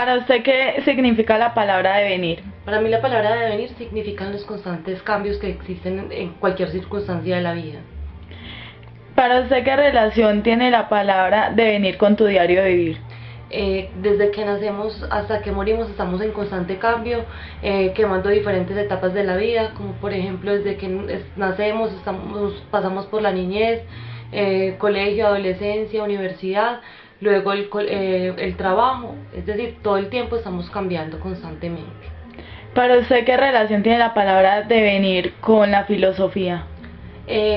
Para usted, ¿qué significa la palabra devenir? Para mí la palabra devenir significan los constantes cambios que existen en cualquier circunstancia de la vida. Para usted, ¿qué relación tiene la palabra devenir con tu diario vivir? Desde que nacemos hasta que morimos estamos en constante cambio, quemando diferentes etapas de la vida, como por ejemplo desde que nacemos pasamos por la niñez, colegio, adolescencia, universidad, luego el trabajo, es decir, todo el tiempo estamos cambiando constantemente. Para usted, ¿qué relación tiene la palabra devenir con la filosofía?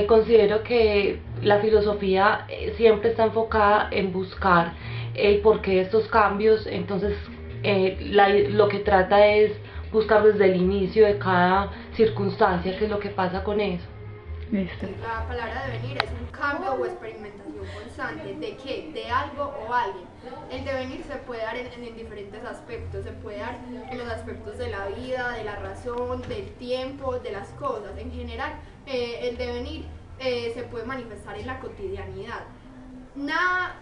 Considero que la filosofía siempre está enfocada en buscar el porqué de estos cambios, entonces lo que trata es buscar desde el inicio de cada circunstancia qué es lo que pasa con eso. Listo. La palabra devenir es un cambio o experimentación constante. ¿De qué? De algo o alguien. El devenir se puede dar en diferentes aspectos. Se puede dar en los aspectos de la vida, de la razón, del tiempo, de las cosas. En general, el devenir se puede manifestar en la cotidianidad. Nada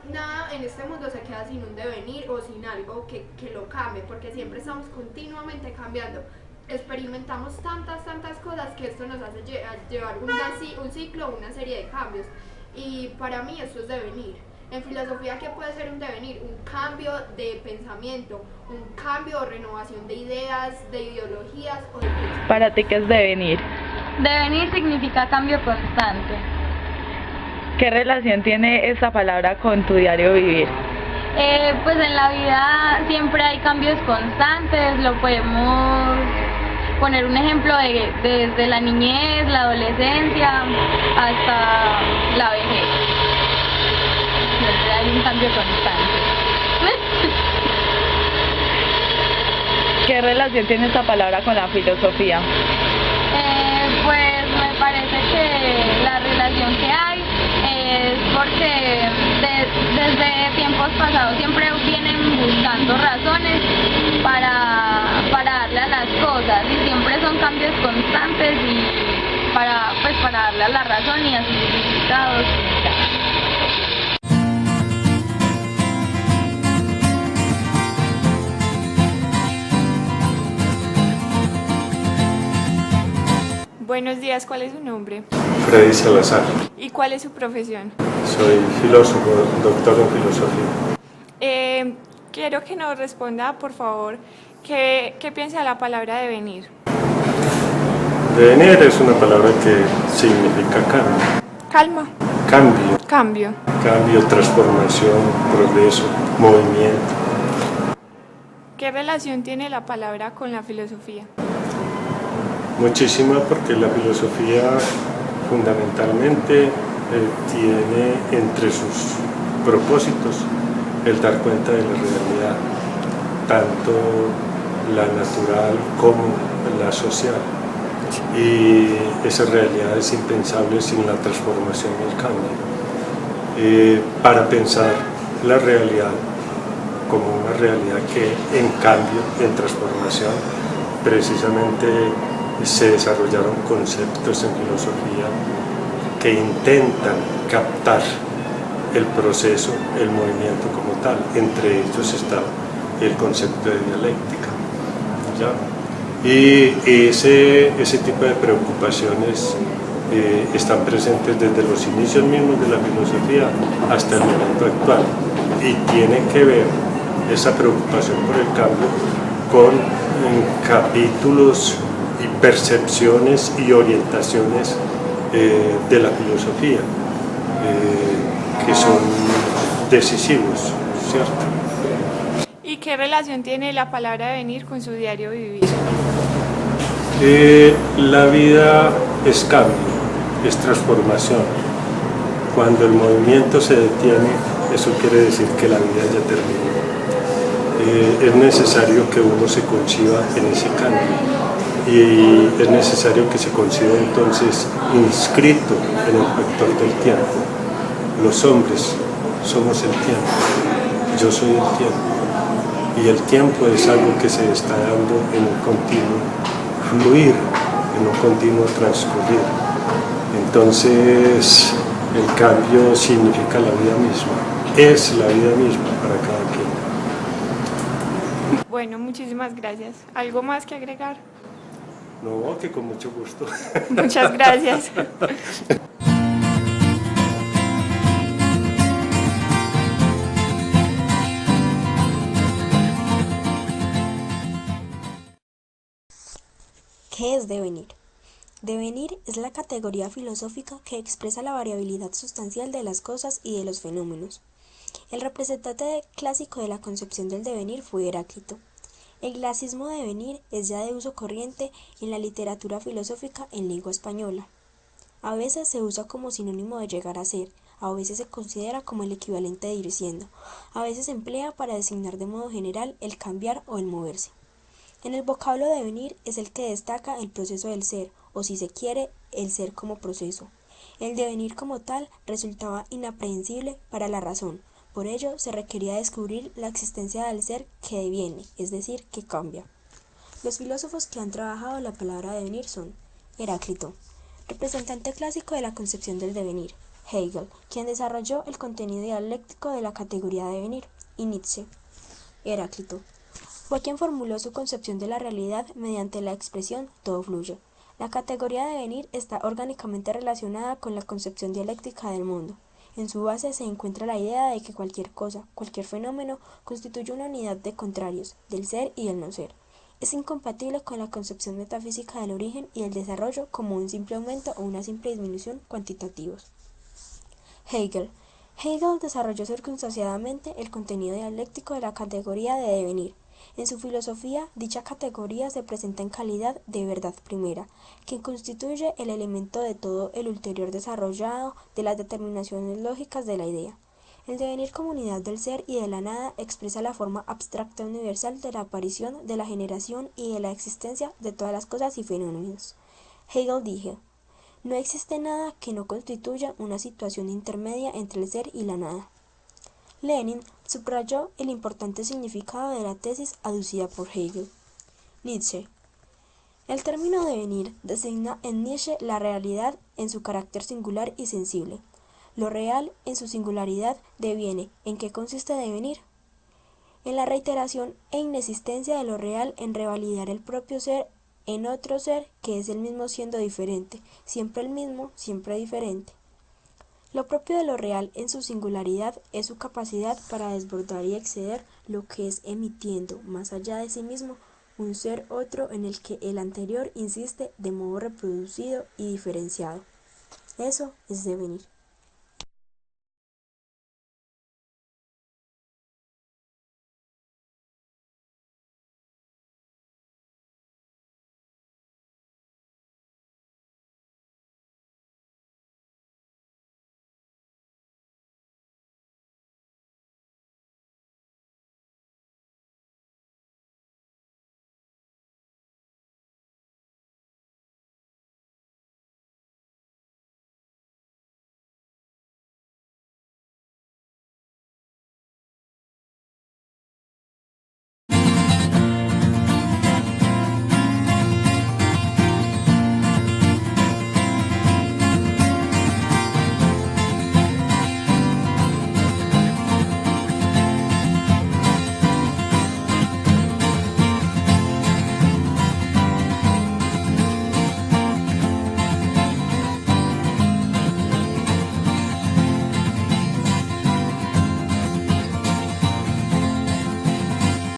en este mundo se queda sin un devenir o sin algo que lo cambie, porque siempre estamos continuamente cambiando. Experimentamos tantas cosas que esto nos hace llevar un ciclo, una serie de cambios, y para mí esto es devenir. En filosofía, ¿qué puede ser un devenir? Un cambio de pensamiento, un cambio o renovación de ideas, de ideologías o de principios. ¿Para ti qué es devenir? Devenir significa cambio constante. ¿Qué relación tiene esta palabra con tu diario vivir? Pues en la vida siempre hay cambios constantes, lo podemos poner un ejemplo desde la niñez, la adolescencia, hasta la vejez. Siempre hay un cambio constante. ¿Qué relación tiene esta palabra con la filosofía? Pues me parece que la relación que hay es porque desde tiempos pasados siempre vienen buscando razones para darle a las cosas, y siempre son cambios constantes y para darle a la razón y a sus significados. Buenos días, ¿cuál es su nombre? Freddy Salazar. ¿Y cuál es su profesión? Soy filósofo, doctor en filosofía. Quiero que nos responda, por favor, ¿qué piensa de la palabra devenir? Devenir es una palabra que significa cambio. Calma. Cambio. Cambio, transformación, progreso, movimiento. ¿Qué relación tiene la palabra con la filosofía? Muchísima, porque la filosofía fundamentalmente tiene entre sus propósitos el dar cuenta de la realidad, tanto la natural como la social. Y esa realidad es impensable sin la transformación y el cambio. Para pensar la realidad como una realidad que en cambio, en transformación, precisamente se desarrollaron conceptos en filosofía que intentan captar el proceso, el movimiento como tal. Entre ellos está el concepto de dialéctica, ¿ya? Y ese tipo de preocupaciones están presentes desde los inicios mismos de la filosofía hasta el momento actual, y tiene que ver esa preocupación por el cambio con capítulos y percepciones y orientaciones de la filosofía que son decisivos, ¿cierto? ¿Y qué relación tiene la palabra devenir con su diario vivir? La vida es cambio, es transformación. Cuando el movimiento se detiene, eso quiere decir que la vida ya terminó. Es necesario que uno se conciba en ese cambio, y es necesario que se conciba entonces inscrito en el factor del tiempo. Los hombres somos el tiempo, yo soy el tiempo, y el tiempo es algo que se está dando en un continuo fluir, en un continuo transcurrir. Entonces el cambio significa la vida misma, es la vida misma para cada quien. Bueno, muchísimas gracias. ¿Algo más que agregar? No, que con mucho gusto. Muchas gracias. ¿Qué es devenir? Devenir es la categoría filosófica que expresa la variabilidad sustancial de las cosas y de los fenómenos. El representante clásico de la concepción del devenir fue Heráclito. El clasismo devenir es ya de uso corriente en la literatura filosófica en lengua española. A veces se usa como sinónimo de llegar a ser, a veces se considera como el equivalente de ir siendo, a veces se emplea para designar de modo general el cambiar o el moverse. En el vocablo devenir es el que destaca el proceso del ser, o si se quiere, el ser como proceso. El devenir como tal resultaba inaprehensible para la razón, por ello se requería descubrir la existencia del ser que deviene, es decir, que cambia. Los filósofos que han trabajado la palabra devenir son Heráclito, representante clásico de la concepción del devenir; Hegel, quien desarrolló el contenido dialéctico de la categoría devenir; y Nietzsche. Heráclito fue quien formuló su concepción de la realidad mediante la expresión todo fluye. La categoría de devenir está orgánicamente relacionada con la concepción dialéctica del mundo. En su base se encuentra la idea de que cualquier cosa, cualquier fenómeno, constituye una unidad de contrarios, del ser y del no ser. Es incompatible con la concepción metafísica del origen y el desarrollo como un simple aumento o una simple disminución cuantitativos. Hegel desarrolló circunstanciadamente el contenido dialéctico de la categoría de devenir. En su filosofía, dicha categoría se presenta en calidad de verdad primera, que constituye el elemento de todo el ulterior desarrollado de las determinaciones lógicas de la idea. El devenir como unidad del ser y de la nada expresa la forma abstracta universal de la aparición, de la generación y de la existencia de todas las cosas y fenómenos. Hegel dijo: no existe nada que no constituya una situación intermedia entre el ser y la nada. Lenin subrayó el importante significado de la tesis aducida por Hegel. Nietzsche. El término devenir designa en Nietzsche la realidad en su carácter singular y sensible. Lo real, en su singularidad, deviene. ¿En qué consiste devenir? En la reiteración e inexistencia de lo real en revalidar el propio ser en otro ser que es el mismo siendo diferente, siempre el mismo, siempre diferente. Lo propio de lo real en su singularidad es su capacidad para desbordar y exceder lo que es emitiendo, más allá de sí mismo, un ser otro en el que el anterior insiste de modo reproducido y diferenciado. Eso es devenir.